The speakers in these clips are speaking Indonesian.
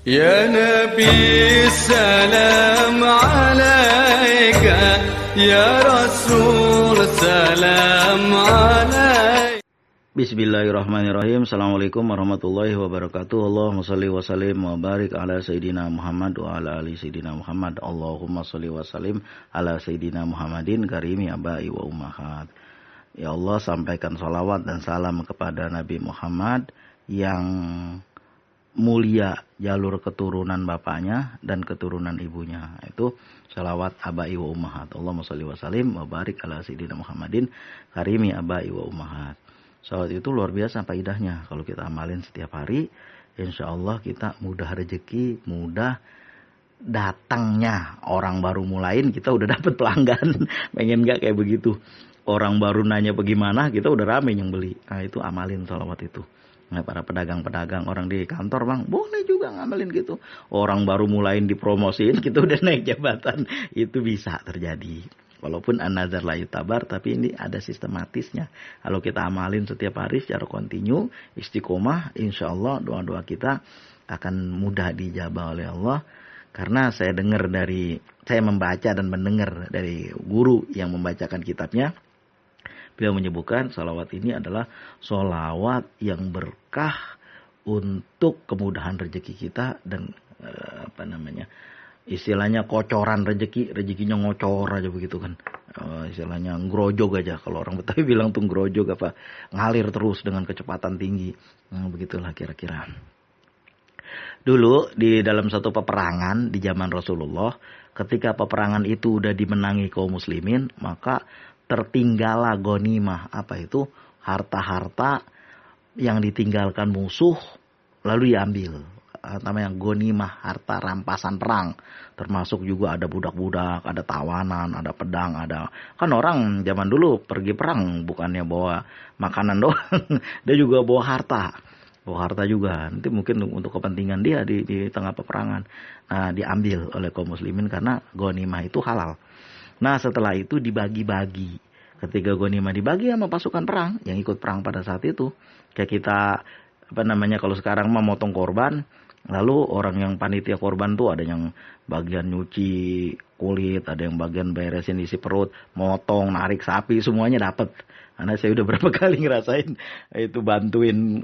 Ya Nabi salam alaika, Ya Rasul salam alaika. Bismillahirrahmanirrahim. Assalamualaikum warahmatullahi wabarakatuh. Allahumma salli wa sallim wa barik ala Sayyidina Muhammad wa ala ali Sayyidina Muhammad. Allahumma salli wa sallim ala Sayyidina Muhammadin karimi abai wa ummahat. Ya Allah, sampaikan salawat dan salam kepada Nabi Muhammad yang mulia jalur keturunan bapaknya dan keturunan ibunya. Itu salawat abai wa ummahat. Allahumma salli wa sallim wa barik ala Sayyidina Muhammadin karimi abai wa ummahat. Salawat itu luar biasa faedahnya. Kalau kita amalin setiap hari, insya Allah kita mudah rezeki, mudah datangnya. Orang baru mulain, kita udah dapet pelanggan. Pengen gak kayak begitu? Orang baru nanya bagaimana, kita udah rame yang beli. Nah itu amalin salawat itu. Nah, para pedagang-pedagang, orang di kantor, bang, boleh juga ngamalin gitu. Orang baru mulain dipromosiin, kita udah naik jabatan. Itu bisa terjadi. Walaupun an-nazar la yutabar, tapi ini ada sistematisnya. Kalau kita amalin setiap hari secara kontinu, istiqomah, insya Allah doa-doa kita akan mudah dijabah oleh Allah. Karena saya membaca dan mendengar dari guru yang membacakan kitabnya, beliau menyebutkan salawat ini adalah salawat yang berkah untuk kemudahan rezeki kita dan istilahnya kocoran rezekinya ngocor aja begitu kan. Istilahnya ngrojog aja, kalau orang Betawi bilang tuh ngrojog apa, ngalir terus dengan kecepatan tinggi. Begitulah kira-kira. Dulu di dalam satu peperangan di zaman Rasulullah, ketika peperangan itu udah dimenangi kaum muslimin, maka tertinggallah ghanimah. Apa itu? Harta-harta yang ditinggalkan musuh lalu diambil. Namanya ghanimah, harta rampasan perang. Termasuk juga ada budak-budak, ada tawanan, ada pedang, ada. Kan orang zaman dulu pergi perang bukannya bawa makanan doang, dia juga bawa harta. Bawa harta juga. Nanti mungkin untuk kepentingan dia di tengah peperangan. Nah, diambil oleh kaum muslimin karena ghanimah itu halal. Nah, setelah itu dibagi-bagi. Ketika ghanimah dibagi sama pasukan perang yang ikut perang pada saat itu, kayak kita kalau sekarang mah motong korban, lalu orang yang panitia korban tuh ada yang bagian nyuci kulit, ada yang bagian beresin isi perut, motong, narik sapi, semuanya dapat. Karena saya udah berapa kali ngerasain itu bantuin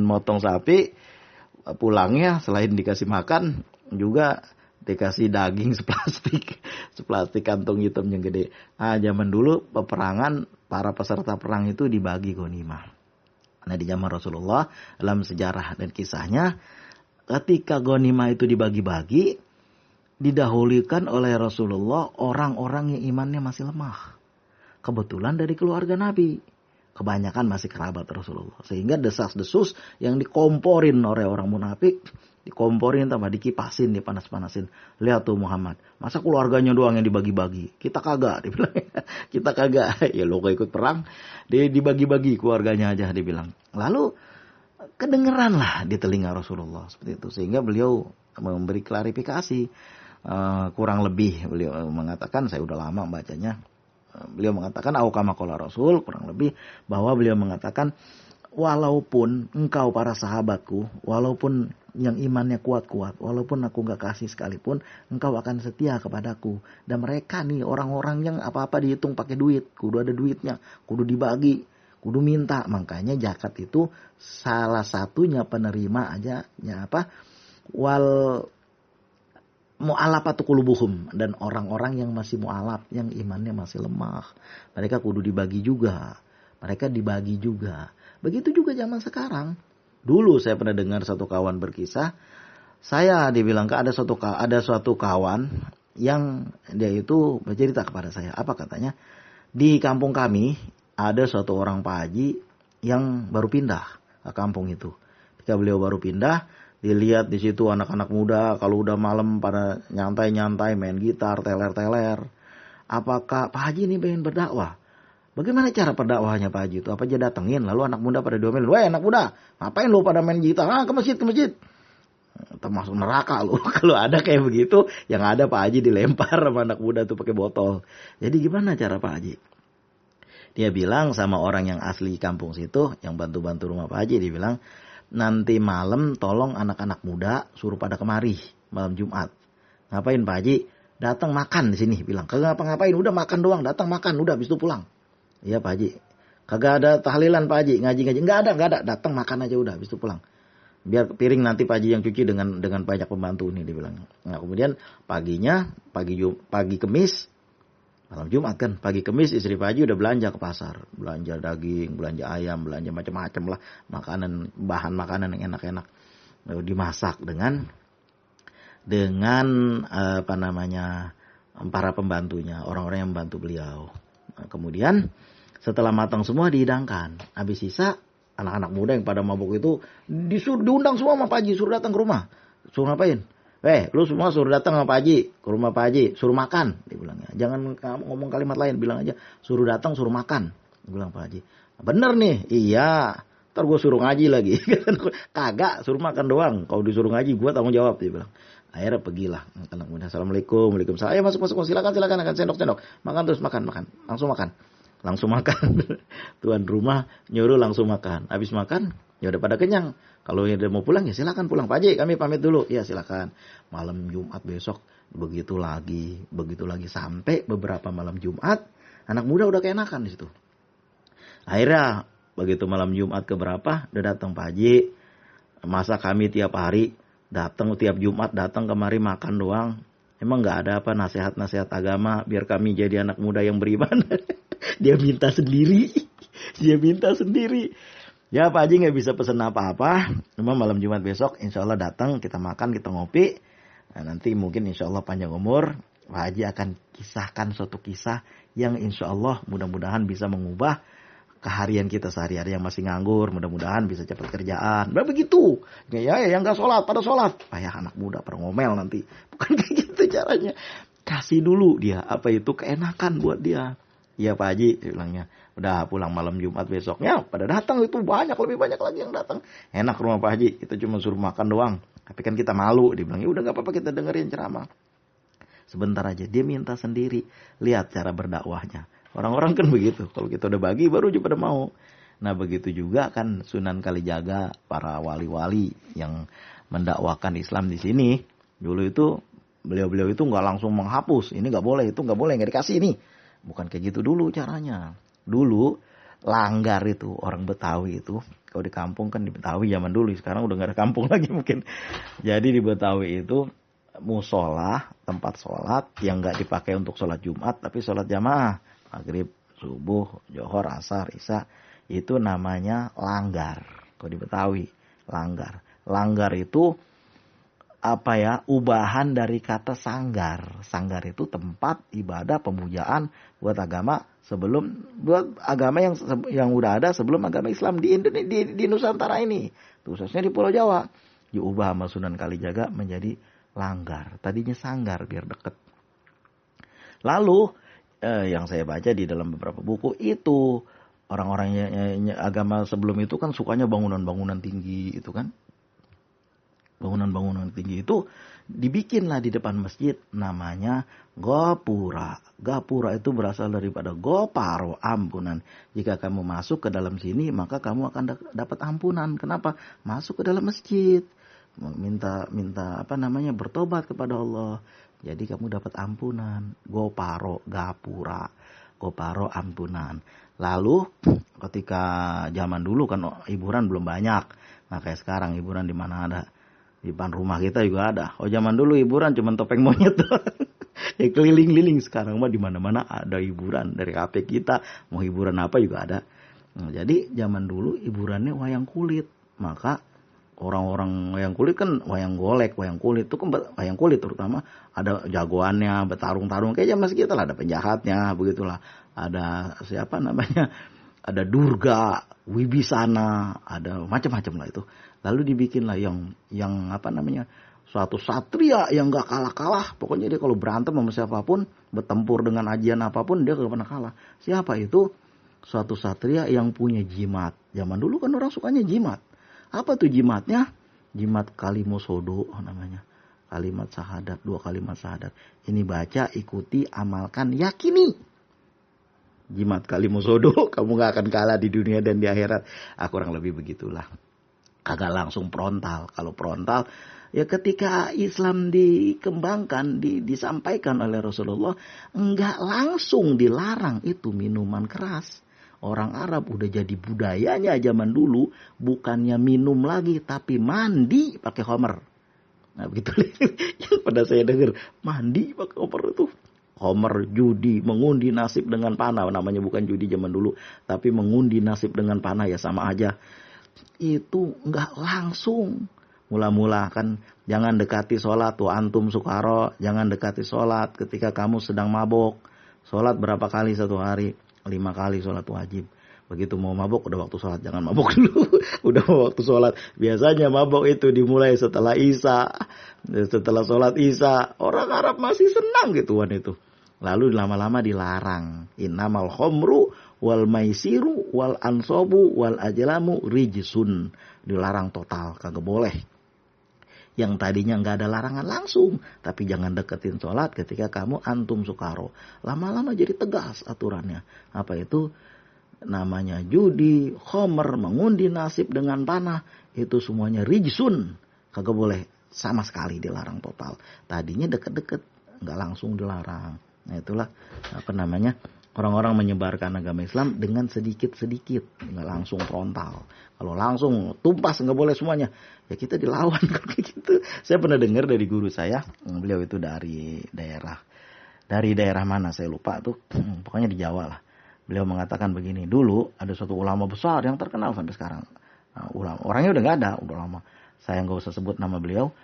motong sapi, pulangnya selain dikasih makan juga dikasih daging seplastik kantong hitam yang gede. Nah, zaman dulu peperangan, para peserta perang itu dibagi ghanimah. Nah, di zaman Rasulullah dalam sejarah dan kisahnya, ketika ghanimah itu dibagi-bagi, didahulukan oleh Rasulullah orang-orang yang imannya masih lemah. Kebetulan dari keluarga Nabi. Kebanyakan masih kerabat Rasulullah. Sehingga desas-desus yang dikomporin oleh orang munafik, dikomporin tambah dikipasin, dipanas-panasin. Lihat tuh Muhammad, masa keluarganya doang yang dibagi-bagi? Kita kagak, dibilang. Kita kagak. Ya lo gak ikut perang, dibagi-bagi keluarganya aja, dibilang. Lalu kedengeran lah di telinga Rasulullah seperti itu. Sehingga beliau memberi klarifikasi. Kurang lebih beliau mengatakan, saya udah lama bacanya. Beliau mengatakan, kama qala Rasul, kurang lebih, bahwa beliau mengatakan, walaupun engkau para sahabatku, walaupun yang imannya kuat-kuat, walaupun aku gak kasih sekalipun, engkau akan setia kepadaku. Dan mereka nih orang-orang yang apa-apa dihitung pakai duit, kudu ada duitnya, kudu dibagi, kudu minta. Makanya zakat itu salah satunya penerima aja, mu'alafatu qulubuhum, dan orang-orang yang masih mu'alaf, yang imannya masih lemah, mereka kudu dibagi juga. Mereka dibagi juga. Begitu juga zaman sekarang. Dulu saya pernah dengar satu kawan berkisah, saya dibilang ada suatu kawan yang dia itu bercerita kepada saya. Apa katanya? Di kampung kami ada suatu orang Pak Haji yang baru pindah ke kampung itu. Ketika beliau baru pindah, dilihat di situ anak-anak muda kalau udah malam pada nyantai-nyantai main gitar, teler-teler. Apakah Pak Haji ini pengen berdakwah? Bagaimana cara berdakwahnya Pak Haji itu? Apa aja datengin, lalu anak muda pada diomelin, "Weh anak muda, ngapain lu pada main gitar? Ke masjid, ke masjid." Termasuk neraka lu. Kalau ada kayak begitu, yang ada Pak Haji dilempar sama anak muda tuh pakai botol. Jadi gimana cara Pak Haji? Dia bilang sama orang yang asli kampung situ, yang bantu-bantu rumah Pak Haji, dia bilang, nanti malam tolong anak-anak muda suruh pada kemari malam Jumat. Ngapain Pak Haji? Datang makan di sini, bilang. Kagak ngapa-ngapain, udah makan doang, datang makan, udah habis itu pulang. Iya Pak Haji. Kagak ada tahlilan Pak Haji, ngaji-ngaji. Enggak ada, datang makan aja udah habis itu pulang. Biar piring nanti Pak Haji yang cuci dengan banyak pembantu nih, dibilang. Nah, kemudian paginya, pagi Kemis, malam Jumat kan, pagi Kemis istri Pak Haji udah belanja ke pasar. Belanja daging, belanja ayam, belanja macam-macam lah. Bahan makanan yang enak-enak. Dimasak dengan para pembantunya, orang-orang yang membantu beliau. Nah, kemudian setelah matang semua dihidangkan. Habis sisa, anak-anak muda yang pada mabuk itu diundang semua sama Pak Haji, suruh datang ke rumah. Suruh ngapain? Lu semua suruh datang sama Pak Haji, ke rumah Pak Haji, suruh makan, dibilangnya. Jangan ngomong kalimat lain, bilang aja suruh datang, suruh makan, bilang Pak Haji. Bener nih, iya. Ntar gue suruh ngaji lagi. Kagak, suruh makan doang. Kalau disuruh ngaji, gue tanggung jawab, dia bilang. Akhirnya pergilah. Assalamualaikum, waalaikumsalam. Ayo masuk, silakan, akan sendok. Makan terus, makan. Langsung makan. Tuan rumah nyuruh langsung makan. Habis makan, ya udah pada kenyang. Kalau udah mau pulang, ya silakan pulang. Pak Haji, kami pamit dulu. Ya silakan. Malam Jumat besok, begitu lagi. Sampai beberapa malam Jumat, anak muda udah keenakan di situ. Akhirnya, begitu malam Jumat keberapa, udah datang Pak Haji. Masa kami tiap hari datang, tiap Jumat datang kemari makan doang. Emang nggak ada apa nasihat-nasihat agama biar kami jadi anak muda yang beriman. Dia minta sendiri. Ya Pak Haji nggak bisa pesen apa-apa. Cuma malam Jumat besok insya Allah datang, kita makan, kita ngopi. Nah, nanti mungkin insya Allah panjang umur, Pak Haji akan kisahkan suatu kisah yang insya Allah mudah-mudahan bisa mengubah keharian kita sehari-hari yang masih nganggur. Mudah-mudahan bisa cepat kerjaan. Nah begitu. Ya yang nggak sholat, pada sholat. Payah anak muda pada ngomel nanti. Bukan kayak gitu caranya. Kasih dulu dia. Apa itu keenakan buat dia. Iya Pak Haji, bilangnya. Udah pulang malam Jumat besoknya. Pada datang itu lebih banyak lagi yang datang. Enak rumah Pak Haji. Kita cuma suruh makan doang. Tapi kan kita malu. Dia bilang, ya udah nggak apa-apa kita dengerin ceramah. Sebentar aja. Dia minta sendiri. Lihat cara berdakwahnya. Orang-orang kan begitu. Kalau kita udah bagi baru juga pada mau. Nah begitu juga kan Sunan Kalijaga, para wali-wali yang mendakwakan Islam di sini. Dulu itu beliau-beliau itu nggak langsung menghapus. Ini nggak boleh, itu nggak boleh, nggak dikasih nih. Bukan kayak gitu dulu caranya. Dulu langgar itu orang Betawi itu. Kalau di kampung kan di Betawi zaman dulu. Sekarang udah nggak ada kampung lagi mungkin. Jadi di Betawi itu musola, tempat sholat yang nggak dipakai untuk sholat Jumat tapi sholat jamaah. Maghrib, subuh, johor, asar, isya. Itu namanya langgar. Kalau di Betawi, langgar. Langgar itu ubahan dari kata sanggar. Sanggar itu tempat ibadah pemujaan buat agama buat agama yang udah ada sebelum agama Islam di Nusantara ini. Khususnya di Pulau Jawa. Diubah sama Sunan Kalijaga menjadi langgar. Tadinya sanggar biar deket. Lalu yang saya baca di dalam beberapa buku itu orang-orang agama sebelum itu kan sukanya bangunan-bangunan tinggi itu kan. Bangunan-bangunan tinggi itu dibikinlah di depan masjid namanya gapura. Gapura itu berasal daripada goparo, ampunan. Jika kamu masuk ke dalam sini maka kamu akan dapat ampunan. Kenapa? Masuk ke dalam masjid. Minta bertobat kepada Allah. Jadi kamu dapat ampunan. Goparo, gapura. Goparo, ampunan. Lalu ketika zaman dulu kan hiburan belum banyak. Nah kayak sekarang hiburan di mana ada. Di depan rumah kita juga ada. Oh zaman dulu hiburan cuma topeng monyet. Ya keliling-keliling. Sekarang mah di mana-mana ada hiburan. Dari HP kita mau hiburan apa juga ada. Nah, jadi zaman dulu hiburannya wayang kulit. Maka orang-orang wayang kulit kan wayang golek, wayang kulit itu kan wayang kulit terutama ada jagoannya, bertarung-tarung kayak zaman kita lah, ada penjahatnya, begitulah. Ada siapa namanya? Ada Durga, Wibisana, ada macam-macam lah itu. Lalu dibikinlah yang suatu satria yang gak kalah-kalah. Pokoknya dia kalau berantem sama siapapun, bertempur dengan ajian apapun, dia gak pernah kalah. Siapa itu? Suatu satria yang punya jimat. Zaman dulu kan orang sukanya jimat. Apa tuh jimatnya? Jimat kalimosodo namanya. Kalimat syahadat, 2 kalimat syahadat. Ini baca, ikuti, amalkan, yakini. Jimat kalimosodo, kamu gak akan kalah di dunia dan di akhirat. Kurang lebih begitulah. Kagak langsung frontal. Kalau frontal, ya ketika Islam dikembangkan, disampaikan oleh Rasulullah, enggak langsung dilarang itu minuman keras. Orang Arab udah jadi budayanya zaman dulu, bukannya minum lagi, tapi mandi pakai khamr. Nah begitu yang pada saya dengar, mandi pakai khamr itu. Khamr, judi, mengundi nasib dengan panah. Namanya bukan judi zaman dulu, tapi mengundi nasib dengan panah, ya sama aja. Itu enggak langsung. Mula-mula kan jangan dekati sholat tuh antum sukaro. Jangan dekati sholat ketika kamu sedang mabok. Sholat berapa kali satu hari? 5 kali sholat wajib. Begitu mau mabok udah waktu sholat. Jangan mabok dulu. Udah mau waktu sholat. Biasanya mabok itu dimulai setelah isya. Setelah sholat isya. Orang Arab masih senang gituan itu. Lalu lama-lama dilarang. Innamal khomru wal maisiru wal ansobu wal ajlamu rijsun. Dilarang total. Kagak boleh. Yang tadinya nggak ada larangan langsung, tapi jangan deketin sholat ketika kamu antum sukaro. Lama-lama jadi tegas aturannya. Apa itu? Namanya judi, khomer, mengundi nasib dengan panah, itu semuanya rijsun. Kagak boleh, sama sekali dilarang total. Tadinya deket-deket, nggak langsung dilarang. Nah itulah apa namanya, orang-orang menyebarkan agama Islam dengan sedikit-sedikit, nggak langsung frontal. Kalau langsung tumpas nggak boleh semuanya, ya kita dilawan kalau gitu. Saya pernah dengar dari guru saya, beliau itu dari daerah mana saya lupa tuh, pokoknya di Jawa lah. Beliau mengatakan begini, dulu ada suatu ulama besar yang terkenal sampai sekarang. Nah, orangnya udah nggak ada, udah lama. Saya nggak usah sebut nama beliau.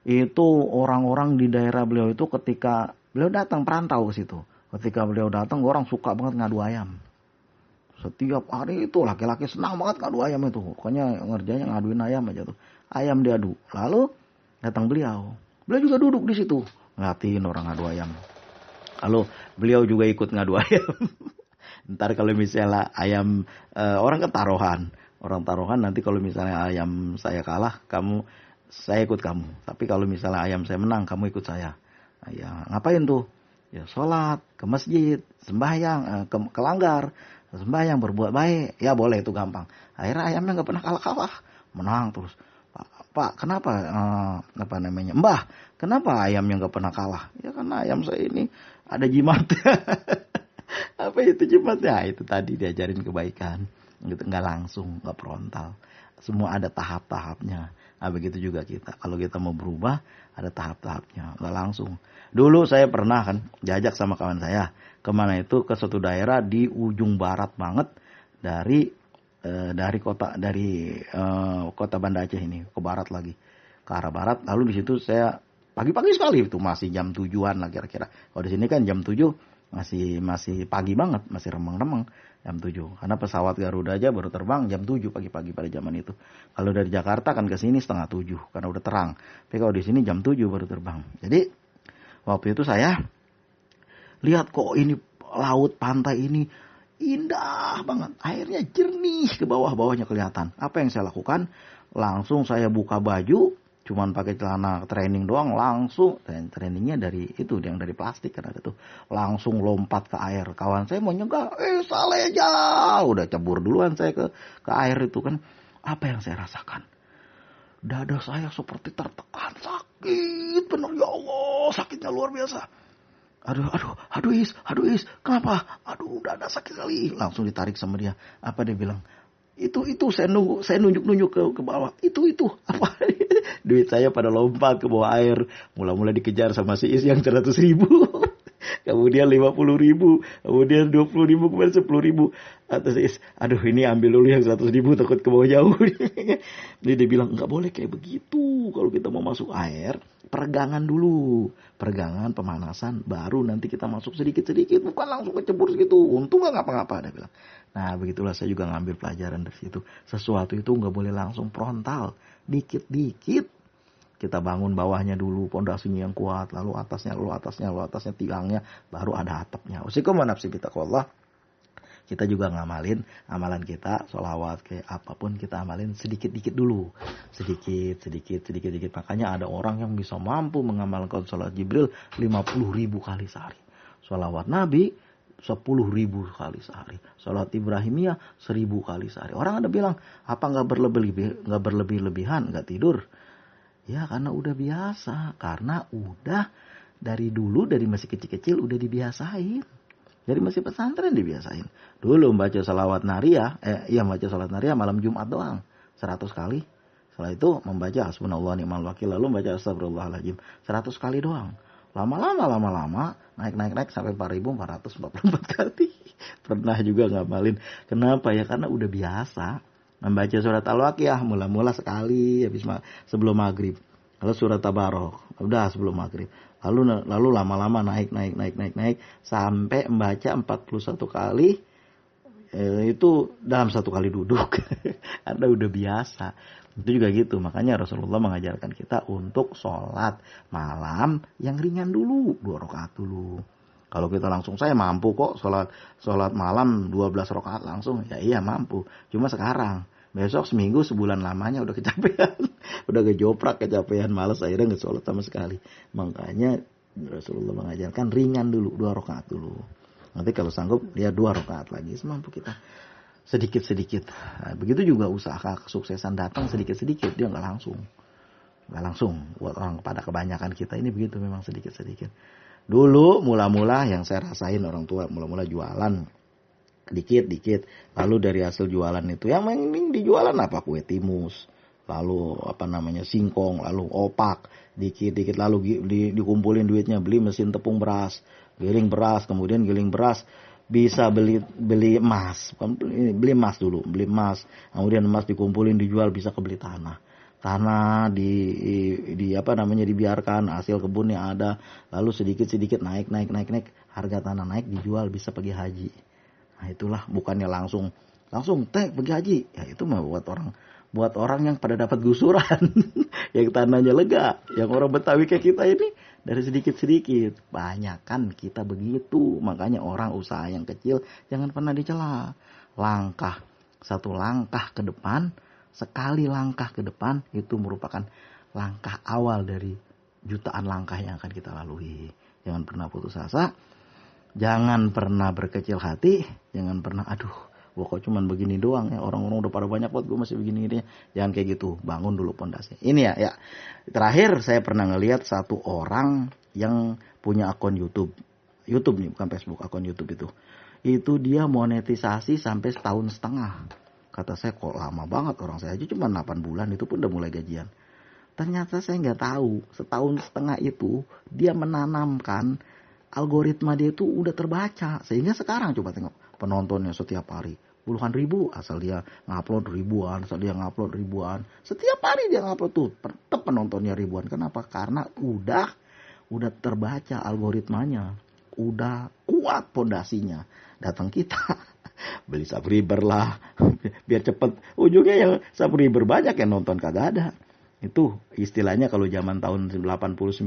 Itu orang-orang di daerah beliau itu ketika beliau datang perantau ke situ. Ketika beliau datang, orang suka banget ngadu ayam. Setiap hari itu laki-laki senang banget ngadu ayam itu. Pokoknya ngerjainnya ngaduin ayam aja tuh. Ayam diadu. Lalu datang beliau. Beliau juga duduk di situ. Ngeliatin orang ngadu ayam. Lalu beliau juga ikut ngadu ayam. Ntar kalau misalnya ayam, orang kan taruhan. Orang taruhan nanti kalau misalnya ayam saya kalah, saya ikut kamu. Tapi kalau misalnya ayam saya menang, kamu ikut saya. Nah, ya ngapain tuh? Ya sholat, ke masjid, sembahyang, ke langgar, sembahyang, berbuat baik. Ya boleh itu gampang. Akhirnya ayamnya nggak pernah kalah-kalah. Menang terus. Pak, kenapa, Mbah, kenapa ayamnya nggak pernah kalah? Ya karena ayam saya ini ada jimatnya. Apa itu jimatnya? Itu tadi diajarin kebaikan. Gitu, nggak langsung, nggak frontal. Semua ada tahap-tahapnya. Nah begitu juga kita. Kalau kita mau berubah, ada tahap-tahapnya. Nggak langsung. Dulu saya pernah kan diajak sama kawan saya. Kemana itu? Ke suatu daerah di ujung barat banget. Dari kota Banda Aceh ini. Ke barat lagi. Ke arah barat. Lalu di situ saya pagi-pagi sekali. Itu masih jam 7-an lah kira-kira. Kalau di sini kan jam 7 masih pagi banget. Masih remang-remang. Jam 7. Karena pesawat Garuda aja baru terbang jam 7 pagi-pagi pada zaman itu. Kalau dari Jakarta kan ke sini 6:30 karena udah terang. Tapi kalau di sini jam 7 baru terbang. Jadi waktu itu saya lihat kok ini laut pantai ini indah banget. Airnya jernih ke bawah-bawahnya kelihatan. Apa yang saya lakukan? Langsung saya buka baju. Cuman pakai celana training doang langsung. Dan trainingnya dari itu yang dari plastik kan ada tuh. Langsung lompat ke air. Kawan saya mau nyegah. Salah aja. Udah cabur duluan saya ke air itu kan. Apa yang saya rasakan? Dada saya seperti tertekan. Sakit bener ya Allah. Sakitnya luar biasa. Aduh Is. Kenapa? Aduh dada sakit sekali. Langsung ditarik sama dia. Apa dia bilang? Itu saya nunjuk ke bawah. Itu apa? Duit saya pada lompat ke bawah air. Mula-mula dikejar sama si Is yang 100.000. Kemudian 50.000. Kemudian 20.000. Kemudian 10.000. Atas Is. Aduh ini ambil dulu yang 100.000. Takut ke bawah jauh. Jadi dia bilang nggak boleh kayak begitu. Kalau kita mau masuk air. Peregangan dulu. Peregangan, pemanasan. Baru nanti kita masuk sedikit-sedikit. Bukan langsung kecebur segitu. Untung nggak ngapa-ngapa. Dia bilang. Nah begitulah saya juga ngambil pelajaran dari situ. Sesuatu itu nggak boleh langsung frontal. Dikit-dikit kita bangun bawahnya dulu, pondasinya yang kuat, lalu atasnya, tilangnya, baru ada atapnya. Usikum wa nafsi bitaqwallah. Kita juga ngamalin amalan kita, sholawat kayak apapun kita amalin sedikit-dikit dulu. Sedikit. Makanya ada orang yang bisa mampu mengamalkan sholat Jibril 50.000 kali sehari. Sholawat Nabi 10.000 kali sehari. Salat Ibrahimiyah 1.000 kali sehari. Orang ada bilang, apa nggak berlebih-lebihan, nggak tidur? Ya karena udah biasa. Karena udah dari dulu, dari masih kecil-kecil udah dibiasain. Dari masih pesantren dibiasain. Dulu baca salawat nariyah, baca salat nariyah malam Jumat doang. 100 kali. Setelah itu membaca hasbunallah ni'mal wakil. Lalu membaca astagfirullahaladzim 100 kali doang. Lama-lama naik sampai 4.444 kali. Pernah juga ngamalin. Kenapa ya? Karena udah biasa. Membaca surat Al-Waqiah mula-mula sekali sebelum maghrib. Lalu surat Tabarok udah sebelum maghrib. Lalu lama-lama naik sampai membaca 41 kali. Itu dalam 1 kali duduk. Karena udah biasa. Itu juga gitu. Makanya Rasulullah mengajarkan kita untuk sholat malam yang ringan dulu. 2 rakaat dulu. Kalau kita langsung, saya mampu kok sholat malam 12 rakaat langsung. Ya iya mampu. Cuma sekarang. Besok seminggu sebulan lamanya udah kecapean. Udah kejoprak, kecapean, malas. Akhirnya gak sholat sama sekali. Makanya Rasulullah mengajarkan ringan dulu. 2 rakaat dulu. Nanti kalau sanggup dia 2 rakaat lagi. Semampu kita. Sedikit-sedikit. Nah, begitu juga usaha kesuksesan datang sedikit-sedikit. Dia nggak langsung. Buat orang pada kebanyakan kita ini begitu memang sedikit-sedikit. Dulu mula-mula yang saya rasain orang tua mula-mula jualan. Dikit-dikit. Lalu dari hasil jualan itu yang penting dijualan apa? Kue timus. Lalu singkong. Lalu opak. Dikit-dikit lalu dikumpulin duitnya. Beli mesin tepung beras. Giling beras. Kemudian giling beras. Bisa beli emas. Beli emas dulu. Beli emas. Kemudian emas dikumpulin dijual, bisa kebeli tanah. Tanah dibiarkan, hasil kebunnya ada. Lalu sedikit-sedikit naik. Harga tanah naik, dijual, bisa pergi haji. Nah itulah, bukannya langsung pergi haji. Ya itu mah buat orang yang pada dapat gusuran. Yang tanahnya lega. Yang orang Betawi kayak kita ini. Dari sedikit-sedikit. Banyakan kita begitu. Makanya orang usaha yang kecil jangan pernah dicela. Satu langkah ke depan. Sekali langkah ke depan. Itu merupakan langkah awal dari jutaan langkah yang akan kita lalui. Jangan pernah putus asa. Jangan pernah berkecil hati. Jangan pernah gua kok cuman begini doang ya. Orang-orang udah pada banyak buat gue masih begini. Jangan kayak gitu. Bangun dulu pondasi. Ini ya. Terakhir saya pernah ngelihat satu orang yang punya akun YouTube. YouTube nih, bukan Facebook. Akun YouTube itu. Itu dia monetisasi sampai 1,5 tahun. Kata saya kok lama banget. Orang saya aja cuma 8 bulan. Itu pun udah mulai gajian. Ternyata saya nggak tahu. 1,5 tahun itu dia menanamkan algoritma dia itu udah terbaca. Sehingga sekarang coba tengok. Penontonnya setiap hari puluhan ribu, asal dia ngupload ribuan, setiap hari dia ngupload tuh tetap penontonnya ribuan. Kenapa? Karena udah terbaca algoritmanya, udah kuat pondasinya. Datang kita beli subscriber lah biar cepet, ujungnya yang subscriber banyak yang nonton kagak ada. Itu istilahnya kalau zaman tahun 80-90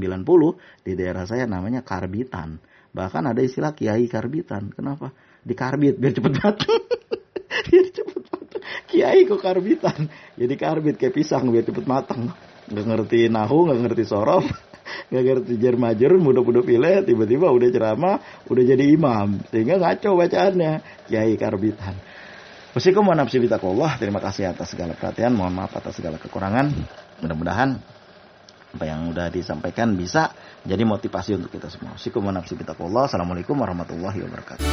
di daerah saya namanya karbitan. Bahkan ada istilah kiai karbitan. Kenapa? Dikarbit biar cepet matang. Kiai kok karbitan. Jadi karbit kayak pisang biar cepet matang. Gak ngerti nahu, gak ngerti sorof, gak ngerti jermajer, mudah-mudah pilih, tiba-tiba udah ceramah, udah jadi imam. Sehingga ngaco bacaannya. Kiai karbitan. Wassalamualaikum warahmatullahi wabarakatuh. Terima kasih atas segala perhatian. Mohon maaf atas segala kekurangan. Mudah-mudahan apa yang udah disampaikan bisa jadi motivasi untuk kita semua. Assalamualaikum warahmatullahi wabarakatuh.